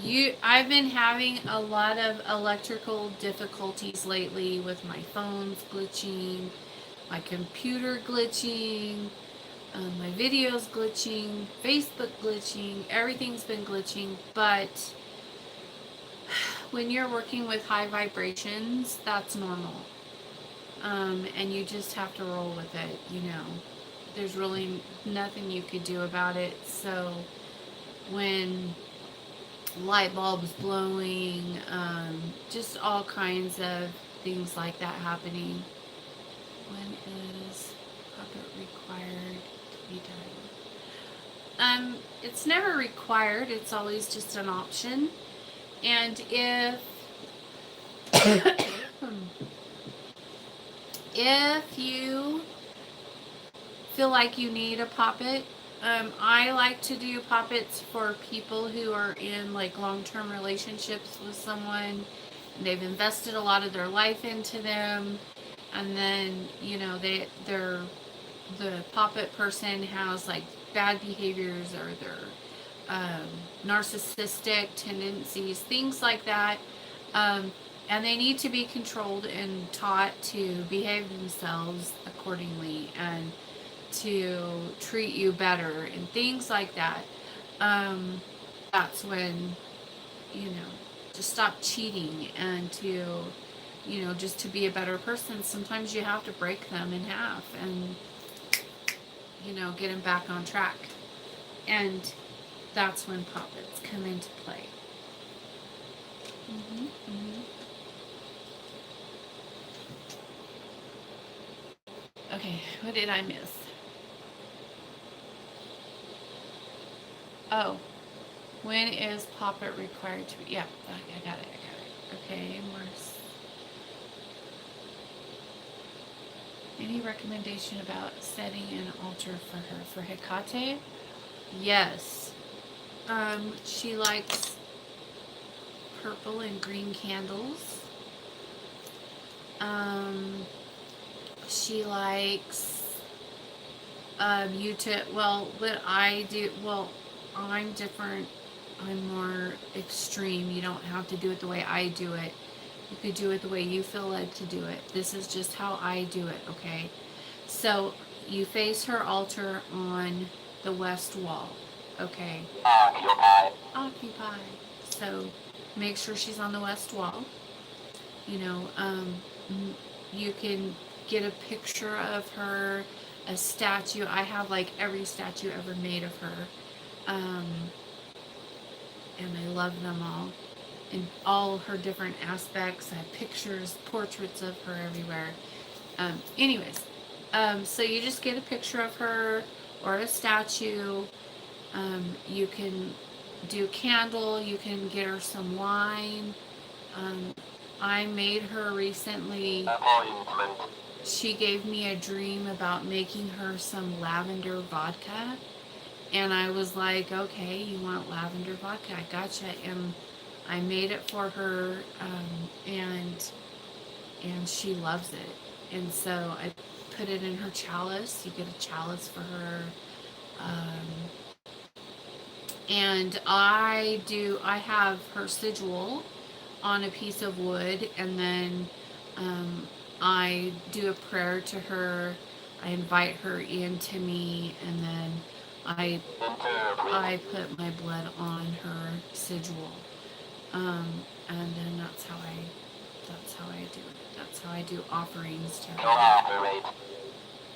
I've been having a lot of electrical difficulties lately with my phones glitching, my computer glitching, my videos glitching, Facebook glitching, everything's been glitching, but when you're working with high vibrations, that's normal. And you just have to roll with it, you know. There's really nothing you could do about it. So when light bulbs blowing, just all kinds of things like that happening. When is puppet required to be done? It's never required. It's always just an option. And if you feel like you need a poppet, I like to do poppets for people who are in like long-term relationships with someone. And they've invested a lot of their life into them, and then you know the poppet person has like bad behaviors or they're narcissistic tendencies, things like that. And they need to be controlled and taught to behave themselves accordingly and to treat you better and things like that. That's when, you know, to stop cheating and to, you know, just to be a better person. Sometimes you have to break them in half and, you know, get them back on track. And that's when poppets come into play. Okay, what did I miss? Oh, when is poppet required to be? Yeah, I got it. Okay, Morris. Any recommendation about setting an altar for her? For Hecate? Yes. She likes purple and green candles. She likes what I do, I'm different. I'm more extreme. You don't have to do it the way I do it. You could do it the way you feel led to do it. This is just how I do it, okay? So you face her altar on the west wall. Okay. Occupy. So make sure she's on the west wall. You know, you can get a picture of her, a statue. I have like every statue ever made of her. And I love them all. In all her different aspects. I have pictures, portraits of her everywhere. Anyways, so you just get a picture of her or a statue. You can do candle. You can get her some wine. I made her recently. She gave me a dream about making her some lavender vodka. And I was like, okay, you want lavender vodka? I gotcha. And I made it for her, and she loves it. And so I put it in her chalice. You get a chalice for her. And I have her sigil on a piece of wood, and then I do a prayer to her. I invite her into me, and then I put my blood on her sigil. And then that's how I do it. That's how I do offerings to her.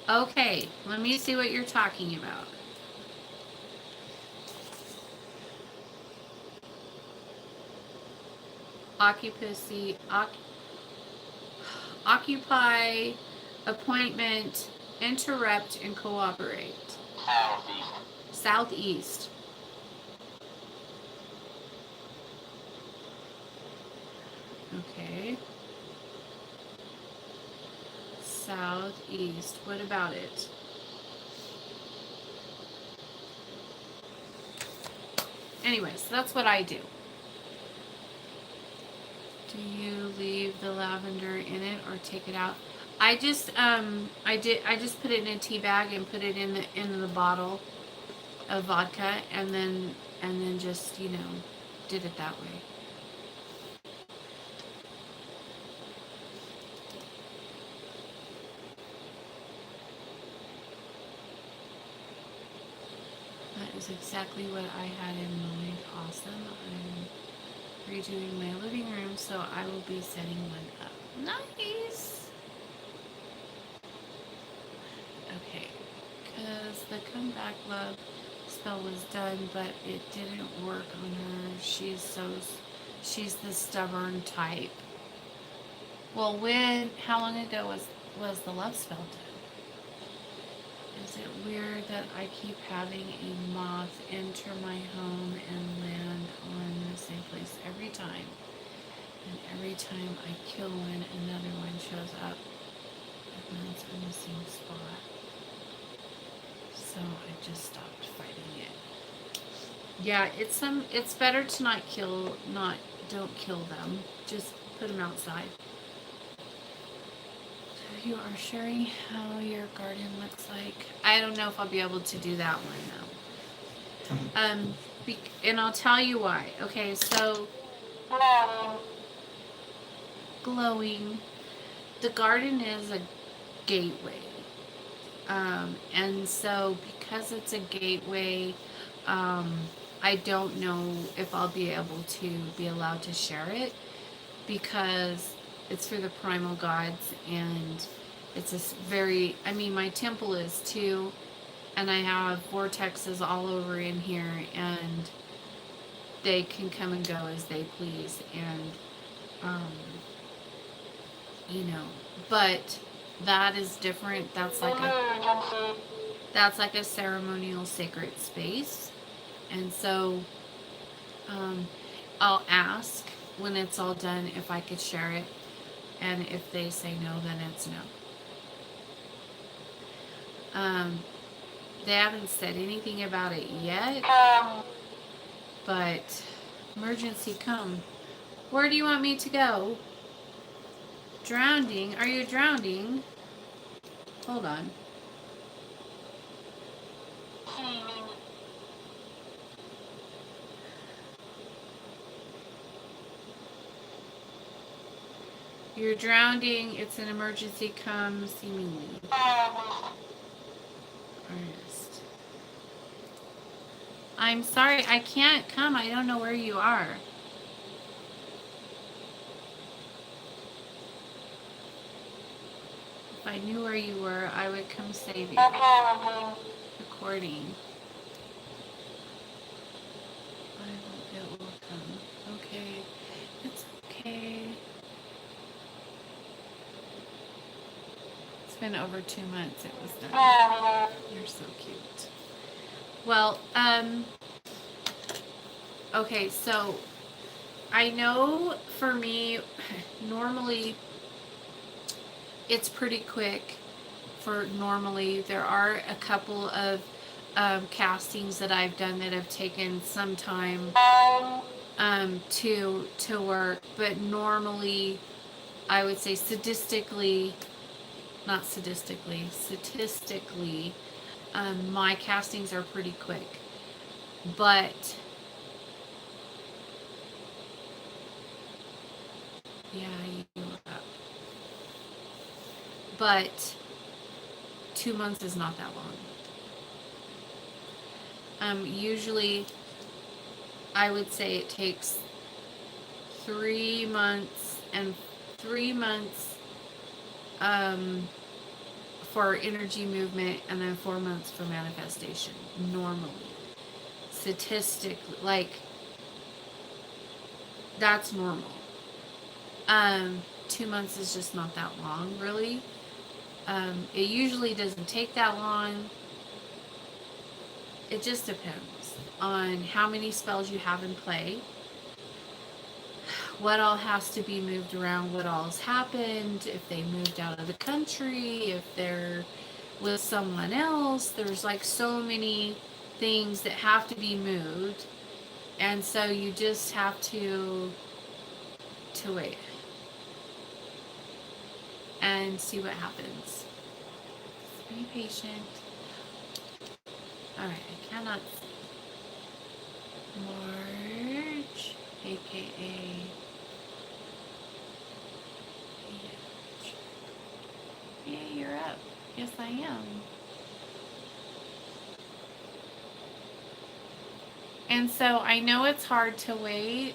Okay, let me see what you're talking about. Occupy, appointment, interrupt, and cooperate. Southeast. Okay. Southeast. What about it? Anyways, so that's what I do. Do you leave the lavender in it or take it out? I just put it in a tea bag and put it in the bottle of vodka, and then just, did it that way. That is exactly what I had in mind. Awesome. I'm redoing my living room, so I will be setting one up. Nice. Okay, because the come back love spell was done, but it didn't work on her. She's the stubborn type. Well, how long ago was the love spell done? Is it weird that I keep having a moth enter my home and land on the same place every time? And every time I kill one, another one shows up. It lands in the same spot. So I just stopped fighting it. Yeah, it's better to don't kill them. Just put them outside. You are sharing how your garden looks like. I don't know if I'll be able to do that one though. And I'll tell you why. Okay, so glowing. The garden is a gateway, and so because it's a gateway, I don't know if I'll be allowed to share it, because it's for the primal gods, and it's my temple is too, and I have vortexes all over in here, and they can come and go as they please, and but that is different. That's like a ceremonial sacred space, and so I'll ask when it's all done if I could share it, and if they say no, then it's no. They haven't said anything about it yet, but emergency come. Where do you want me to go? Drowning? Are you drowning? Hold on. You're drowning. It's an emergency. Come see me. Ernest. I'm sorry, I can't come. I don't know where you are. If I knew where you were, I would come save you. Recording. It will come. Okay. It's okay. It's been over 2 months it was done. You're so cute. Well, okay, so I know for me, normally it's pretty quick. Normally, there are a couple of castings that I've done that have taken some time to work, but normally I would say statistically, my castings are pretty quick. But yeah, you look up. But 2 months is not that long. Usually, I would say it takes 3 months and 3 months for energy movement, and then 4 months for manifestation. Normally, statistically, like that's normal. 2 months is just not that long, really. It usually doesn't take that long. It just depends on how many spells you have in play, what all has to be moved around, what all has happened, if they moved out of the country, if they're with someone else. There's like so many things that have to be moved, and so you just have to wait and see what happens. Be patient. Alright, I cannot Marge, aka yeah, you're up. Yes, I am. And so I know it's hard to wait.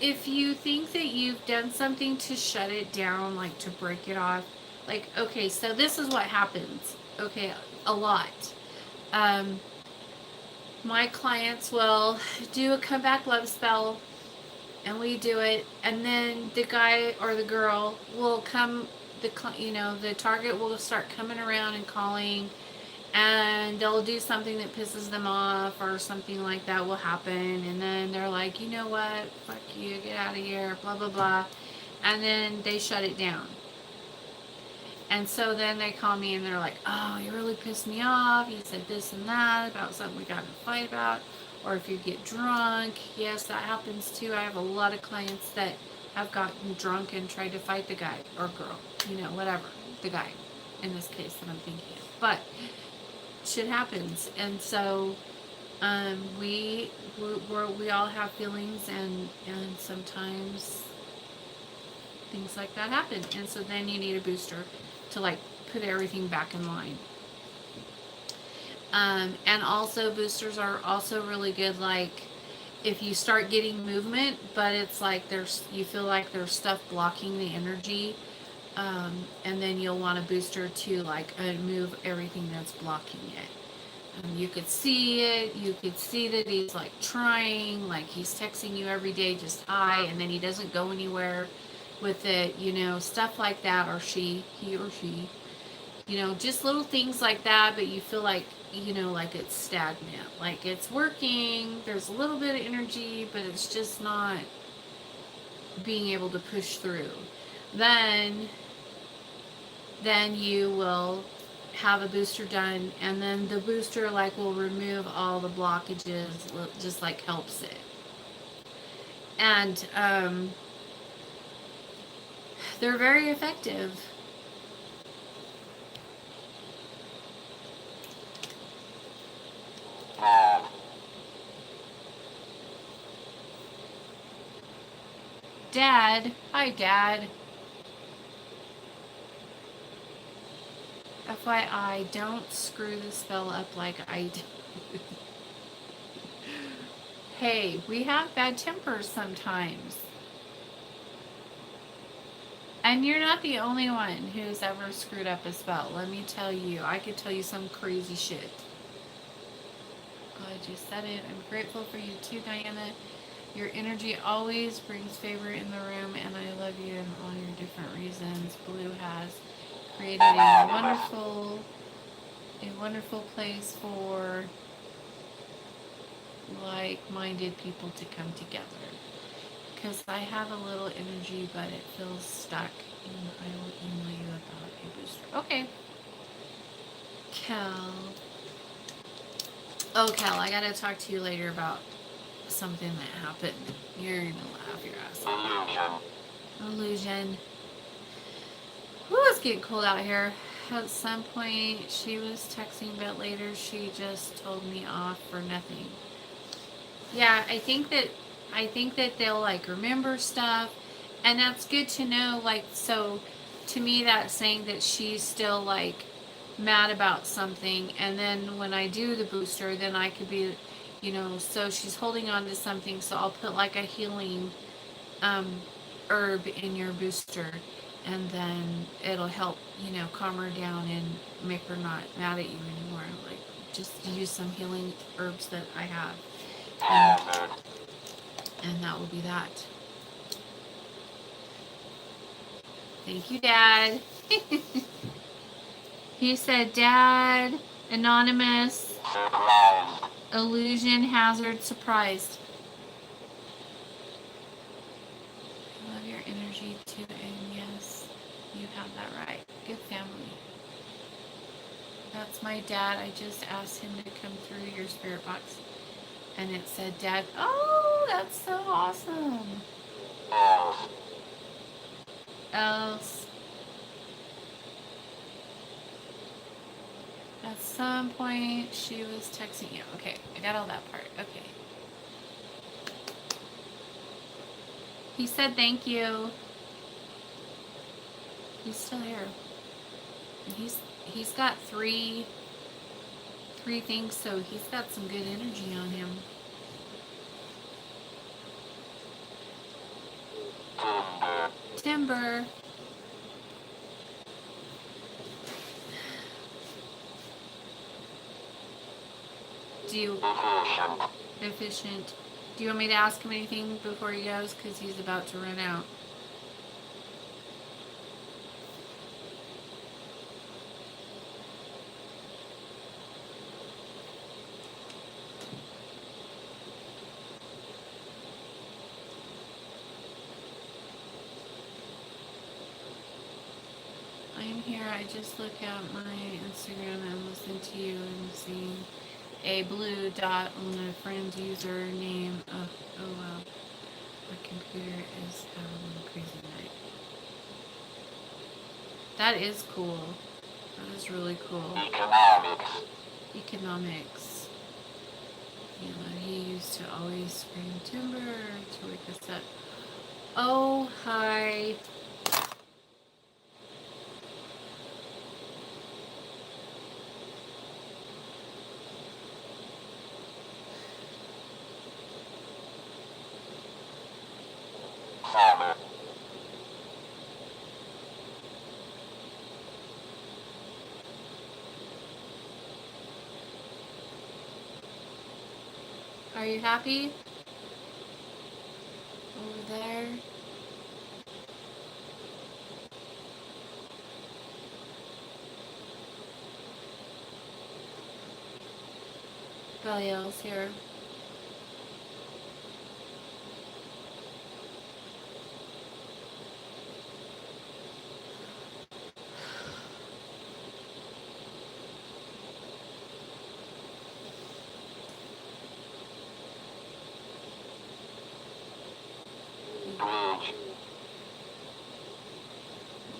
If you think that you've done something to shut it down, like to break it off, like, okay, so this is what happens. Okay, a lot. My clients will do a comeback love spell, and we do it, and then the guy or the girl will come, the target will start coming around and calling, and they'll do something that pisses them off, or something like that will happen, and then they're like, you know what, fuck you, get out of here, blah blah blah, and then they shut it down. And so then they call me and they're like, oh, you really pissed me off, you said this and that about something we got in a fight about. Or if you get drunk, yes, that happens too. I have a lot of clients that have gotten drunk and tried to fight the guy or girl, whatever, the guy in this case that I'm thinking of. But shit happens, and so we all have feelings, and sometimes things like that happen, and so then you need a booster to like put everything back in line. And also boosters are also really good, like if you start getting movement, but it's like you feel like there's stuff blocking the energy, and then you'll want a booster to like move everything that's blocking it. You could see it. You could see that he's like trying, like he's texting you every day, just hi, and then he doesn't go anywhere with it, stuff like that, or he or she, just little things like that, but you feel like, like it's stagnant, like it's working, there's a little bit of energy, but it's just not being able to push through. Then you will have a booster done, and then the booster like will remove all the blockages, just like helps it. And they're very effective. Dad, hi Dad. Of FYI, don't screw the spell up like I did. Hey, we have bad tempers sometimes. And you're not the only one who's ever screwed up a spell. Let me tell you, I could tell you some crazy shit. Glad you said it. I'm grateful for you too, Diana. Your energy always brings favor in the room, and I love you in all your different reasons. Blue has created a wonderful place for like-minded people to come together. Because I have a little energy, but it feels stuck, and I will email you about a booster. Okay. Kel. Oh, Kel, I gotta talk to you later about something that happened. You're gonna laugh your ass off. Illusion. Ooh, it's getting cold out here. At some point, she was texting, but later she just told me off for nothing. Yeah, I think that they'll like remember stuff, and that's good to know. Like, so to me, that's saying that she's still like mad about something, and then when I do the booster, then I could be, so she's holding on to something, so I'll put like a healing herb in your booster, and then it'll help, calm her down and make her not mad at you anymore. Like, just use some healing herbs that I have, and that will be that. Thank you, Dad. He said, Dad, anonymous, illusion, hazard, surprised. I love your energy too, and yes, you have that right. Good family. That's my dad. I just asked him to come through your spirit box, and it said, Dad. Oh, that's so awesome. Else. At some point, she was texting you. Okay, I got all that part. Okay. He said thank you. He's still here. And he's got three things, so he's got some good energy on him. Timber. Efficient. Do you want me to ask him anything before he goes? Because he's about to run out. I'm here. I just look at my Instagram and listen to you and seeing a blue dot on a friend's username. Oh wow. My computer is having a crazy night. That is cool. That is really cool. Economics. He used to always scream timber to wake us up. Oh, hi. Are you happy? Over there? Belial's here.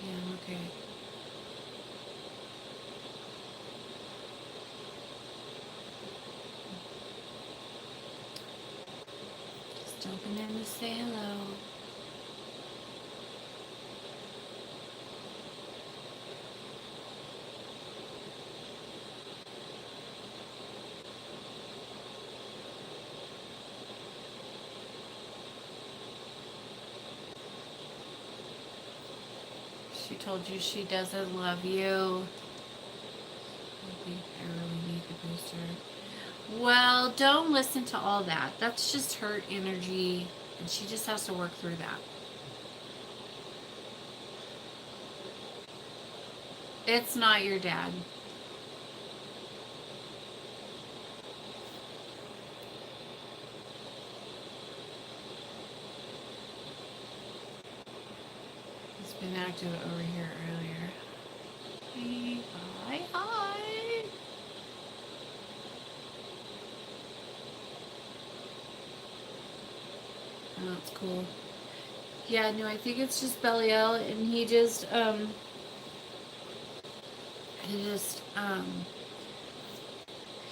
Yeah, okay. Just jumping in to say hello. She told you she doesn't love you. I really need the booster. Well, don't listen to all that. That's just her energy, and she just has to work through that. It's not your dad. He's been active over here earlier. Hi, hi. Oh, that's cool. Yeah, no, I think it's just Belial, and he just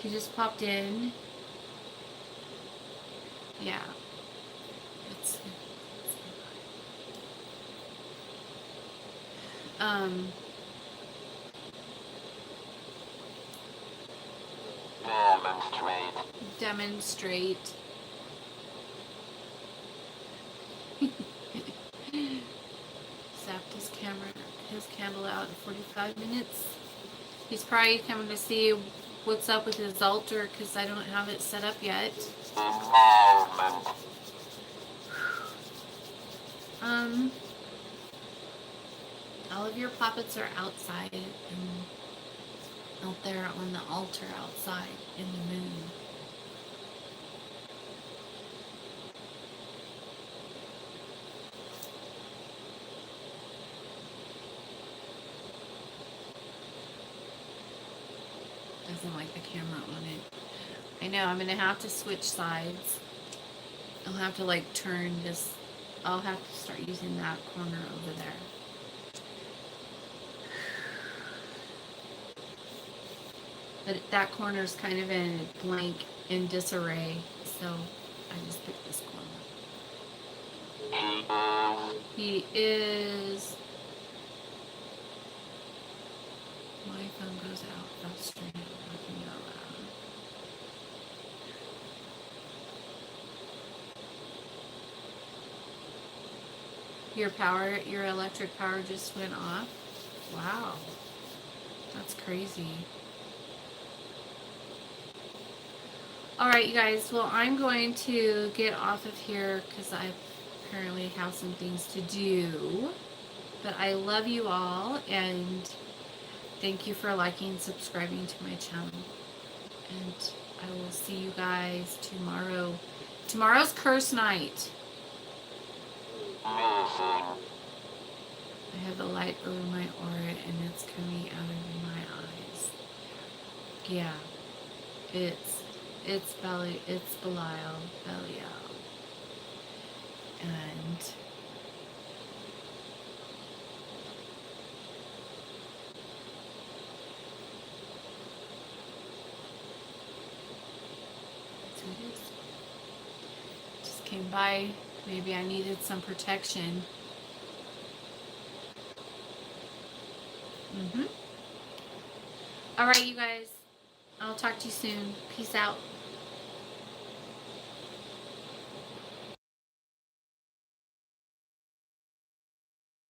he just popped in. Yeah. It's um demonstrate. Zapped his candle out in 45 minutes. He's probably coming to see what's up with his altar because I don't have it set up yet. All of your puppets are outside and out there on the altar outside in the moon. Doesn't like the camera on it. I know, I'm gonna have to switch sides. I'll have to like turn this. I'll have to start using that corner over there. But that corner is kind of in blank, in disarray, so I just picked this corner. He is. My phone goes out. That's straight. Your electric power just went off. Wow, that's crazy. All right, you guys. Well, I'm going to get off of here because I apparently have some things to do. But I love you all, and thank you for liking and subscribing to my channel. And I will see you guys tomorrow. Tomorrow's curse night. I have the light over my aura and it's coming out of my eyes. Yeah. It's Belial. And that's who it is. Just came by. Maybe I needed some protection. All right, you guys. I'll talk to you soon. Peace out.